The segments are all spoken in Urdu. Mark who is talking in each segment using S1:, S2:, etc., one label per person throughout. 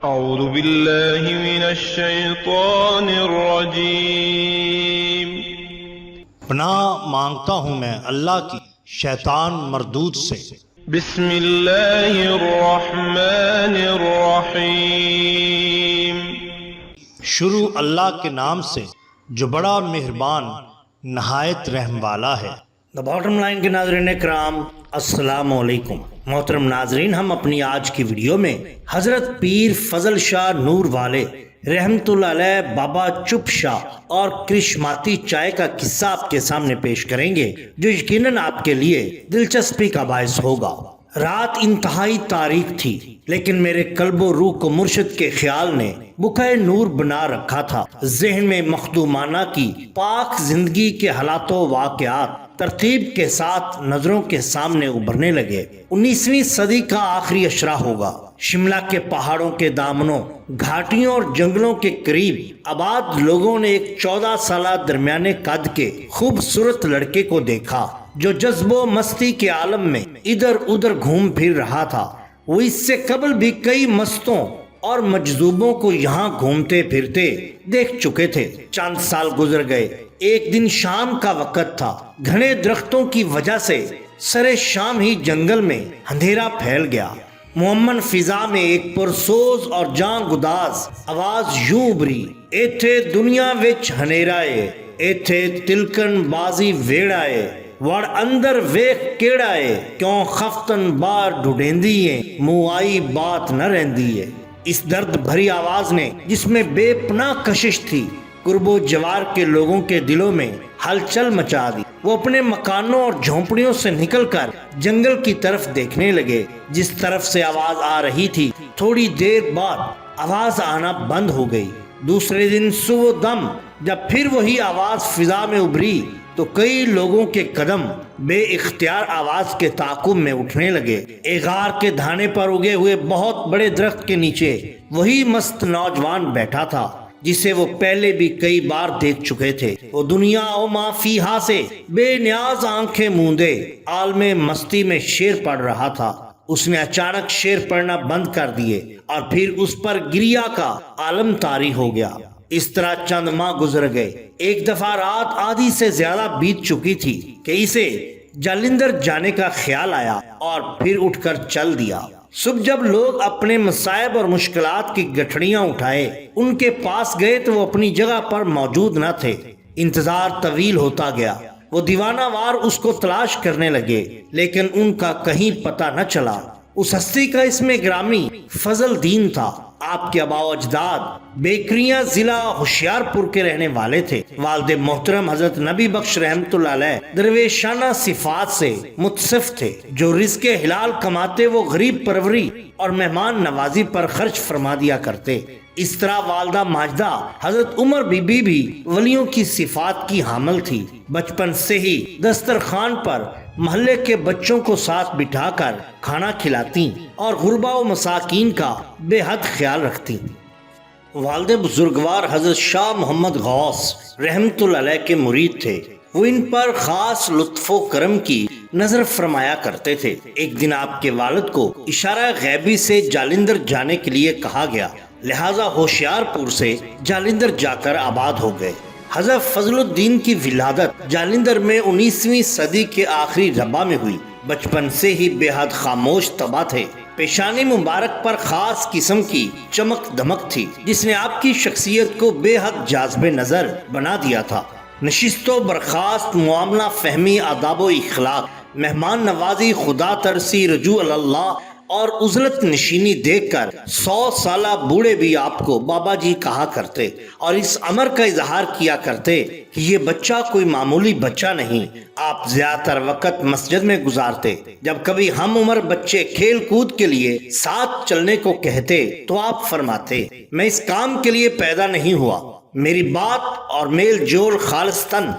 S1: اعوذ باللہ من الشیطان الرجیم۔
S2: پناہ مانگتا ہوں میں اللہ کی شیطان مردود سے۔
S1: بسم اللہ الرحمن الرحیم۔
S2: شروع اللہ کے نام سے جو بڑا مہربان نہایت رحم والا ہے۔ دا باٹم لائن کے ناظرین کرام، السلام علیکم۔ محترم ناظرین، ہم اپنی آج کی ویڈیو میں حضرت پیر فضل شاہ نور والے رحمت اللہ علیہ بابا چپ شاہ اور کرشماتی چائے کا قصہ آپ کے سامنے پیش کریں گے، جو یقیناً آپ کے لیے دلچسپی کا باعث ہوگا۔ رات انتہائی تاریک تھی، لیکن میرے قلب و روح کو مرشد کے خیال نے بکائے نور بنا رکھا تھا۔ ذہن میں مخدومانہ کی پاک زندگی کے حالات و واقعات ترتیب کے ساتھ نظروں کے سامنے ابھرنے لگے۔ 19ویں صدی کا آخری اشرا ہوگا۔ شملہ کے پہاڑوں کے دامنوں، گھاٹیوں اور جنگلوں کے قریب آباد لوگوں نے ایک 14 سالہ درمیانے قد کے خوبصورت لڑکے کو دیکھا، جو جذب و مستی کے عالم میں ادھر ادھر گھوم پھر رہا تھا۔ وہ اس سے قبل بھی کئی مستوں اور مجذوبوں کو یہاں گھومتے پھرتے دیکھ چکے تھے۔ چند سال گزر گئے۔ ایک دن شام کا وقت تھا۔ گھنے درختوں کی وجہ سے سرے شام ہی جنگل میں اندھیرا پھیل گیا۔ معمن فضا میں ایک پرسوز اور جان گداز آواز یوں ابری: ایتھے دنیا وچ ہنیرا ہے، ایتھے تلکن بازی ویڑا ہے، وڑ اندر ویخ کیڑا ہے، کیوں خفتن بار ڈھوڈیندی ہے، منہ آئی بات نہ رہندی ہے۔ اس درد بھری آواز نے، جس میں بے پناہ کشش تھی، قرب و جوار کے لوگوں کے دلوں میں ہلچل مچا دی۔ وہ اپنے مکانوں اور جھونپڑیوں سے نکل کر جنگل کی طرف دیکھنے لگے۔ جس طرف سے آواز آ رہی تھی، تھوڑی دیر بعد آواز آنا بند ہو گئی۔ دوسرے دن صبح دم جب پھر وہی آواز فضا میں ابھری، تو کئی لوگوں کے قدم بے اختیار آواز کے تعاقب میں اٹھنے لگے۔ ایک غار کے دھانے پر اگے ہوئے بہت بڑے درخت کے نیچے وہی مست نوجوان بیٹھا تھا، جسے وہ پہلے بھی کئی بار دیکھ چکے تھے۔ وہ دنیا و ما فیہا سے بے نیاز آنکھیں موندے عالم مستی میں شعر پڑھ رہا تھا۔ اس نے اچانک شعر پڑھنا بند کر دیے اور پھر اس پر گریا کا عالم طاری ہو گیا۔ اس طرح چند ماہ گزر گئے۔ ایک دفعہ رات آدھی سے زیادہ بیت چکی تھی کہ اسے جالندھر جانے کا خیال آیا اور پھر اٹھ کر چل دیا۔ صبح جب لوگ اپنے مصائب اور مشکلات کی گٹھڑیاں اٹھائے ان کے پاس گئے تو وہ اپنی جگہ پر موجود نہ تھے۔ انتظار طویل ہوتا گیا۔ وہ دیوانہ وار اس کو تلاش کرنے لگے، لیکن ان کا کہیں پتہ نہ چلا۔ اس ہستی کا اسم گرامی فضل دین تھا۔ آپ کے آباء و اجداد بیکریاں ضلع ہوشیارپور کے رہنے والے تھے۔ والد محترم حضرت نبی بخش رحمت اللہ علیہ درویشانہ صفات سے متصف تھے۔ جو رزق حلال کماتے وہ غریب پروری اور مہمان نوازی پر خرچ فرما دیا کرتے۔ اس طرح والدہ ماجدہ حضرت عمر بی بی بھی ولیوں کی صفات کی حامل تھی۔ بچپن سے ہی دسترخوان پر محلے کے بچوں کو ساتھ بٹھا کر کھانا کھلاتی اور غربا و مساکین کا بے حد خیال رکھتی۔ والد بزرگوار حضرت شاہ محمد غوث رحمت اللہ علیہ کے مرید تھے۔ وہ ان پر خاص لطف و کرم کی نظر فرمایا کرتے تھے۔ ایک دن آپ کے والد کو اشارہ غیبی سے جالندھر جانے کے لیے کہا گیا، لہذا ہوشیارپور سے جالندھر جا کر آباد ہو گئے۔ حضرت فضل الدین کی ولادت جالندھر میں 19ویں صدی کے آخری ربع میں ہوئی۔ بچپن سے ہی بے حد خاموش طبع تھے۔ پیشانی مبارک پر خاص قسم کی چمک دمک تھی، جس نے آپ کی شخصیت کو بے حد جاذب نظر بنا دیا تھا۔ نشست و برخاست، معاملہ فہمی، آداب و اخلاق، مہمان نوازی، خدا ترسی، رجوع اللہ اور عزلت نشینی دیکھ کر 100 سالہ بوڑھے بھی آپ کو بابا جی کہا کرتے اور اس امر کا اظہار کیا کرتے کہ یہ بچہ کوئی معمولی بچہ نہیں۔ آپ زیادہ تر وقت مسجد میں گزارتے۔ جب کبھی ہم عمر بچے کھیل کود کے لیے ساتھ چلنے کو کہتے تو آپ فرماتے، میں اس کام کے لیے پیدا نہیں ہوا، میری بات اور میل جول خالصتاً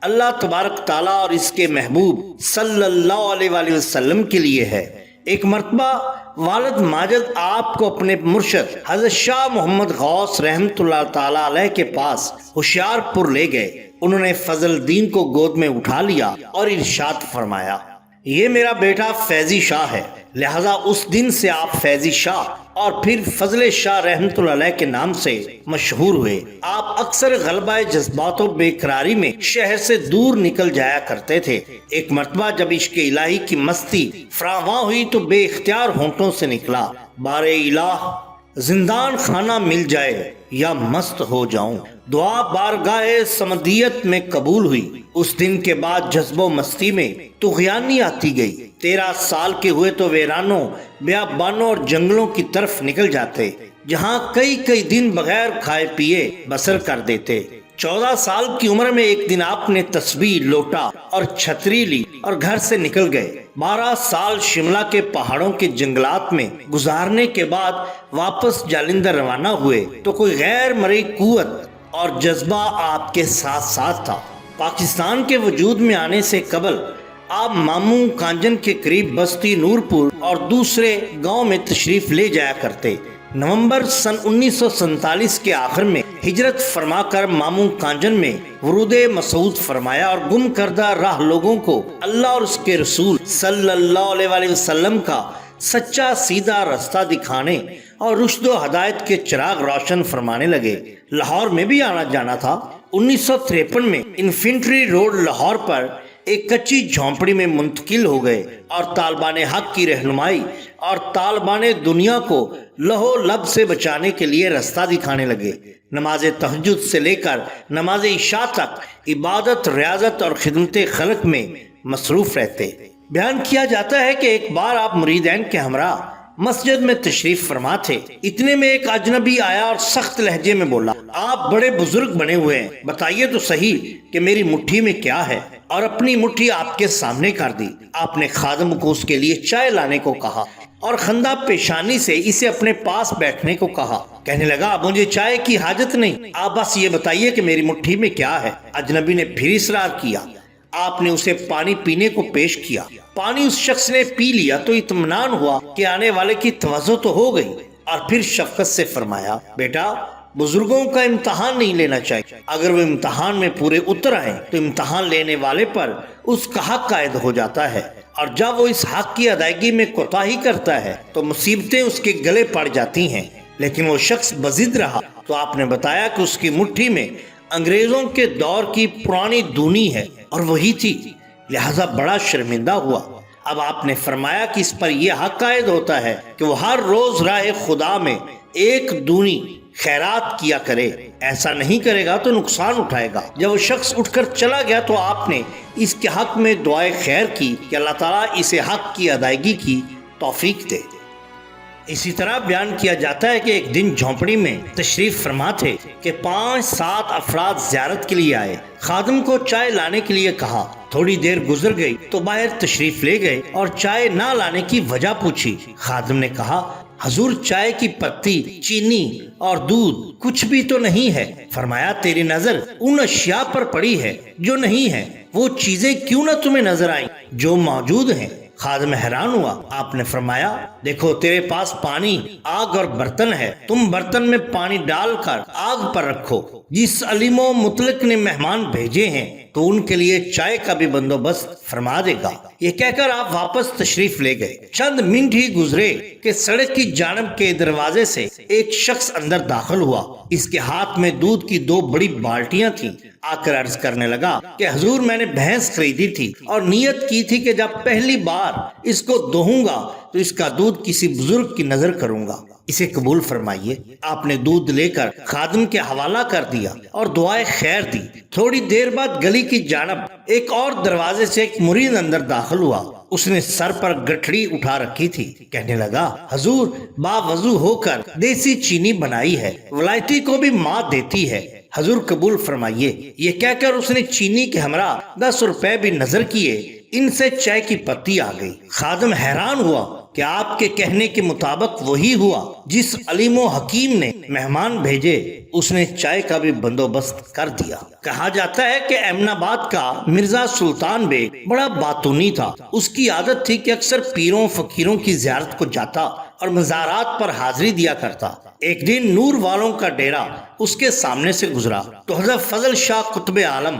S2: اللہ تبارک تعالیٰ اور اس کے محبوب صلی اللہ علیہ وآلہ وسلم کے لیے ہے۔ ایک مرتبہ والد ماجد آپ کو اپنے مرشد حضرت شاہ محمد غوث رحمت اللہ تعالیٰ علیہ کے پاس ہوشیارپور لے گئے۔ انہوں نے فضل دین کو گود میں اٹھا لیا اور ارشاد فرمایا، یہ میرا بیٹا فیضی شاہ ہے، لہذا اس دن سے آپ فیضی شاہ اور پھر فضل شاہ رحمت اللہ علیہ کے نام سے مشہور ہوئے۔ آپ اکثر غلبہ جذبات و بے قراری میں شہر سے دور نکل جایا کرتے تھے۔ ایک مرتبہ جب عشق الہی کی مستی فراواں ہوئی تو بے اختیار ہونٹوں سے نکلا، بارے الہ زندان خانہ مل جائے یا مست ہو جاؤں۔ دعا بارگاہ سمدیت میں قبول ہوئی۔ اس دن کے بعد جذب و مستی میں طغیانی آتی گئی۔ 13 سال کے ہوئے تو ویرانوں، بیابانوں اور جنگلوں کی طرف نکل جاتے، جہاں کئی دن بغیر کھائے پیے بسر کر دیتے۔ 14 سال کی عمر میں ایک دن آپ نے تسبیح، لوٹا اور چھتری لی اور گھر سے نکل گئے۔ 12 سال شملہ کے پہاڑوں کے جنگلات میں گزارنے کے بعد واپس جالندھر روانہ ہوئے تو کوئی غیر مرئی قوت اور جذبہ آپ کے ساتھ تھا۔ پاکستان کے وجود میں آنے سے قبل آپ ماموں کانجن کے قریب بستی نورپور اور دوسرے گاؤں میں تشریف لے جایا کرتے۔ نومبر سن 1947 کے آخر میں ہجرت فرما کر ماموں کانجن میں ورود مسعود فرمایا اور گم کردہ راہ لوگوں کو اللہ اور اس کے رسول صلی اللہ علیہ وسلم کا سچا سیدھا راستہ دکھانے اور رشد و ہدایت کے چراغ روشن فرمانے لگے۔ لاہور میں بھی آنا جانا تھا۔ 1953 میں انفینٹری روڈ لاہور پر ایک کچی جھونپڑی میں منتقل ہو گئے اور طالبان حق کی رہنمائی اور طالبان دنیا کو لہو لب سے بچانے کے لیے راستہ دکھانے لگے۔ نماز تہجد سے لے کر نماز عشاء تک عبادت، ریاضت اور خدمت خلق میں مصروف رہتے۔ بیان کیا جاتا ہے کہ ایک بار آپ مریدین کے ہمراہ مسجد میں تشریف فرما تھے، اتنے میں ایک اجنبی آیا اور سخت لہجے میں بولا، آپ بڑے بزرگ بنے ہوئے ہیں، بتائیے تو صحیح کہ میری مٹھی میں کیا ہے، اور اپنی مٹھی آپ کے سامنے کر دی۔ آپ نے خادم کو اس کے لیے چائے لانے کو کہا اور خندہ پیشانی سے اسے اپنے پاس بیٹھنے کو کہا۔ کہنے لگا، مجھے چائے کی حاجت نہیں، آپ بس یہ بتائیے کہ میری مٹھی میں کیا ہے۔ اجنبی نے پھر اصرار کیا۔ آپ نے اسے پانی پینے کو پیش کیا۔ پانی اس شخص نے پی لیا تو اطمینان ہوا کہ آنے والے کی توجہ تو ہو گئی، اور پھر شفقت سے فرمایا، بیٹا بزرگوں کا امتحان نہیں لینا چاہیے، اگر وہ امتحان میں پورے اتر آئیں تو امتحان لینے والے پر اس کا حق عائد ہو جاتا ہے، اور جب وہ اس حق کی ادائیگی میں کوتاہی کرتا ہے تو مصیبتیں اس کے گلے پڑ جاتی ہیں۔ لیکن وہ شخص بضد رہا تو آپ نے بتایا کہ اس کی مٹھی میں انگریزوں کے دور کی پرانی دونی ہے اور وہی تھی، لہذا بڑا شرمندہ ہوا۔ اب آپ نے فرمایا کہ اس پر یہ حق عائد ہوتا ہے کہ وہ ہر روز راہ خدا میں ایک دونی خیرات کیا کرے، ایسا نہیں کرے گا تو نقصان اٹھائے گا۔ جب وہ شخص اٹھ کر چلا گیا تو آپ نے اس کے حق میں دعائے خیر کی کہ اللہ تعالیٰ اسے حق کی ادائیگی کی توفیق دے۔ اسی طرح بیان کیا جاتا ہے کہ ایک دن جھونپڑی میں تشریف فرما تھے کہ 5-7 افراد زیارت کے لیے آئے۔ خادم کو چائے لانے کے لیے کہا، تھوڑی دیر گزر گئی تو باہر تشریف لے گئے اور چائے نہ لانے کی وجہ پوچھی۔ خادم نے کہا، حضور چائے کی پتی، چینی اور دودھ کچھ بھی تو نہیں ہے۔ فرمایا، تیری نظر ان اشیاء پر پڑی ہے جو نہیں ہے، وہ چیزیں کیوں نہ تمہیں نظر آئیں جو موجود ہیں۔ خادم حیران ہوا۔ آپ نے فرمایا، دیکھو تیرے پاس پانی، آگ اور برتن ہے، تم برتن میں پانی ڈال کر آگ پر رکھو۔ جس علیم و مطلق نے مہمان بھیجے ہیں تو ان کے لیے چائے کا بھی بندوبست فرما دے گا۔ یہ کہہ کر آپ واپس تشریف لے گئے۔ چند منٹ ہی گزرے کہ سڑک کی جانب کے دروازے سے ایک شخص اندر داخل ہوا۔ اس کے ہاتھ میں دودھ کی 2 بڑی بالٹیاں تھیں۔ آ کر عرض کرنے لگا کہ حضور میں نے بھینس خریدی تھی اور نیت کی تھی کہ جب پہلی بار اس کو دوہوں گا تو اس کا دودھ کسی بزرگ کی نظر کروں گا، اسے قبول فرمائیے۔ آپ نے دودھ لے کر خادم کے حوالہ کر دیا اور دعائے خیر دی۔ تھوڑی دیر بعد گلی کی جانب ایک اور دروازے سے ایک مرید اندر داخل ہوا۔ اس نے سر پر گٹھڑی اٹھا رکھی تھی۔ کہنے لگا، حضور باوضو ہو کر دیسی چینی بنائی ہے، ولایتی کو بھی مات دیتی ہے، حضور قبول فرمائیے۔ یہ کہہ کر اس نے چینی کے ہمراہ 10 روپے بھی نظر کیے۔ ان سے چائے کی پتی آ گئی۔ خادم حیران ہوا کہ آپ کے کہنے کے مطابق وہی ہوا۔ جس علیم و حکیم نے مہمان بھیجے اس نے چائے کا بھی بندوبست کر دیا۔ کہا جاتا ہے کہ ایمن آباد کا مرزا سلطان بیگ بڑا باتونی تھا۔ اس کی عادت تھی کہ اکثر پیروں فقیروں کی زیارت کو جاتا اور مزارات پر حاضری دیا کرتا۔ ایک دن نور والوں کا ڈیرا اس کے سامنے سے گزرا تو حضرت فضل شاہ قطب عالم